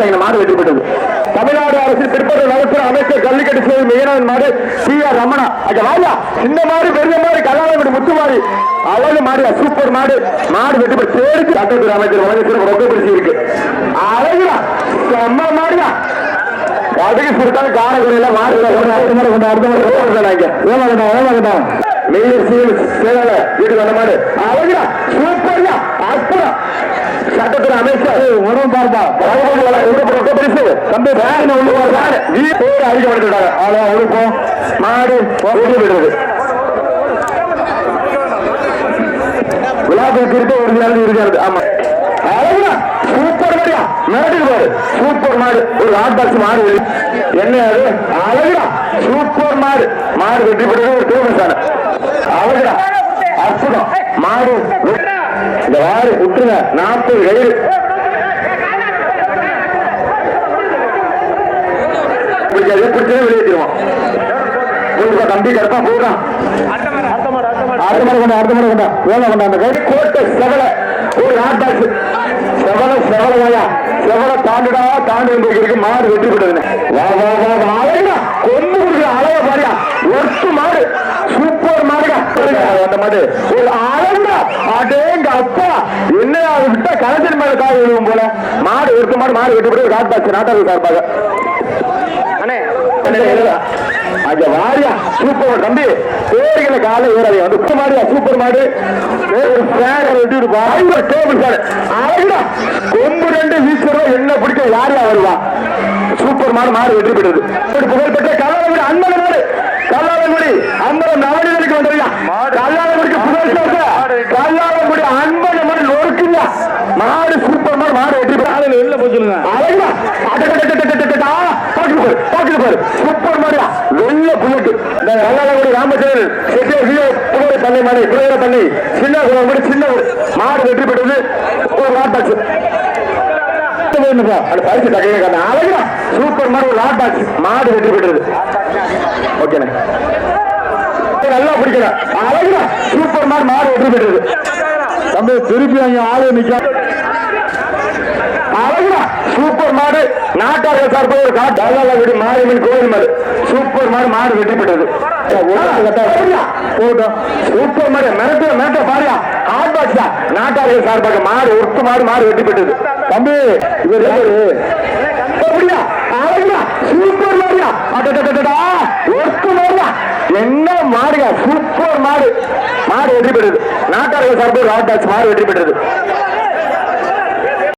இந்த மாடு வெற்றி பெற்றது. தமிழ்நாடு அரசு பிற்பட்ட நலத்துறை அமைச்சர் ஜல்லிக்கட்டு சேவை மெயினான மாடு CR ரமணா. அங்க வாயா சின்ன மாடு பெரிய மாடு கல்லாளங்குடி முத்து மாடு அழகு மாடியா சூப்பர் மாடு. மாடு வெற்றி பெற்று தேடிக்கு சட்டத்துறை அமைச்சர் மகேஸ்வரன் ரொக்க பிரிச்சு இருக்கு. அழகுடா செம்ம மாடியா. அதுக்கு சுருட்டான காரக்குறையில மாடு மேயர் சேவல வீட்டுக்கு வந்த மாடு அழகுடா சூப்பர்யா அற்புதம். சட்டத்துறை அமைச்சர் உணவு பார்ப்பா தம்பி அழிக்கப்பட்டுட்டாங்க. அவ்வளோ உழுப்போம் மாடு விடுறது விழாக்களுக்கு இருக்க ஒரு நாள் இருக்காது. ஆமா அழகுடா சூப்பர் மாடியா மிரட்டுக்கு பாரு சூப்பர் மாடு. ஒரு ஹாட் பாக்ஸ் மாடு என்ன அது அழகுடா சூப்பர் மாடு. மாடு வெற்றி பெற்றது ஒரு தேவசான அழகுடா அற்புதம் மாடு. இந்த வாரு விட்டுருங்க 40 கயிறு வெளியேற்றிடுவோம். தம்பி கருப்பா போடுறான் கோட்டை செவல ஒரு ஆட்டாச்சு செவல செவலையா செவல தாண்டுடா தாண்டு இருக்கு. மாடு வெற்றி பெற்றது. கொண்டு கொடுக்குற அளவ பாரியா ஒர்க்கு மாடு சூப்பர் மாடுடா. அந்த மாடு ஒரு அளவுடா அடேங்க அப்பா என்ன விட்டா கலைஞர் மேல காய் விழுவும் போல. மாடு ஒர்க்கு மாடு மாடு வெற்றி பெற்றது. காட்டாச்சு நாட்டாளர் சார்பாக அங்க வாரியா சூப்பர் தம்பி பேருகளை காலை ஏறாது வந்து மாடியா சூப்பர் மாடு. கொம்பு 2 வீசுறோம் என்ன பிடிக்க யாரையா வருவா சூப்பர் மாடு. மாடு வெற்றி பெற்றது. புகழ்பெற்ற கல்லாளங்குடி அன்பன மாடு. கல்லாளங்குடி அன்பனம் நவநிலைக்கு வந்துருயா. கல்லாளங்குடிக்கு புகழ் கல்லாளங்குடி அன்பன மாடு நொறுக்குயா. மாடு சூப்பர் மாடு. மாடு வெற்றி பெற்ற வெளில போய் சொல்லுங்க அழகா பாக்குது பாரு சூப்பர் மாடியா வெள்ள புல்லட்டு. கல்லாளங்குடி ராமச்சந்திரன் புகழ பண்ணை மாடு புகழ பண்ணி சின்ன சின்ன மாடு வெற்றி பெற்றது. ஒரு லாட்டாச்சு பரிசு தகைய அழகா சூப்பர் மாடு. ஒரு லாட்டாச்சு மாடு வெற்றி பெற்றது. ஓகேண்ணே நல்லா பிடிக்கிறேன் அழகா சூப்பர் மாடு. மாடு வெற்றி பெற்றது. தம்பி திருப்பி அங்க ஆளு நிக்க அழகா சூப்பர் மாடு. நாட்டார்கள் சார்பாக ஒரு காட்டு மாரியம்மன் கோவில் மாடு சூப்பர் மாடு. மாடு வெற்றி பெற்றது. சூப்பர் மாடு மிரட்ட மிரட்ட பாரியா ஆட்பாட்சா நாட்டார்கள் சார்பாக மாடு ஒர்க்கு மாடு. மாடு வெற்றி பெற்றது. தம்பி இவர் அப்படியா அழகா சூப்பர் மாடியா ஒர்க்கு மாடியா என்ன மாடுயா சூப்பர் மாடு. மாடு வெற்றி பெற்றது. நாட்டார்கள் சார்பாக ஆட்பாட்சி மாடு வெற்றி பெற்றது.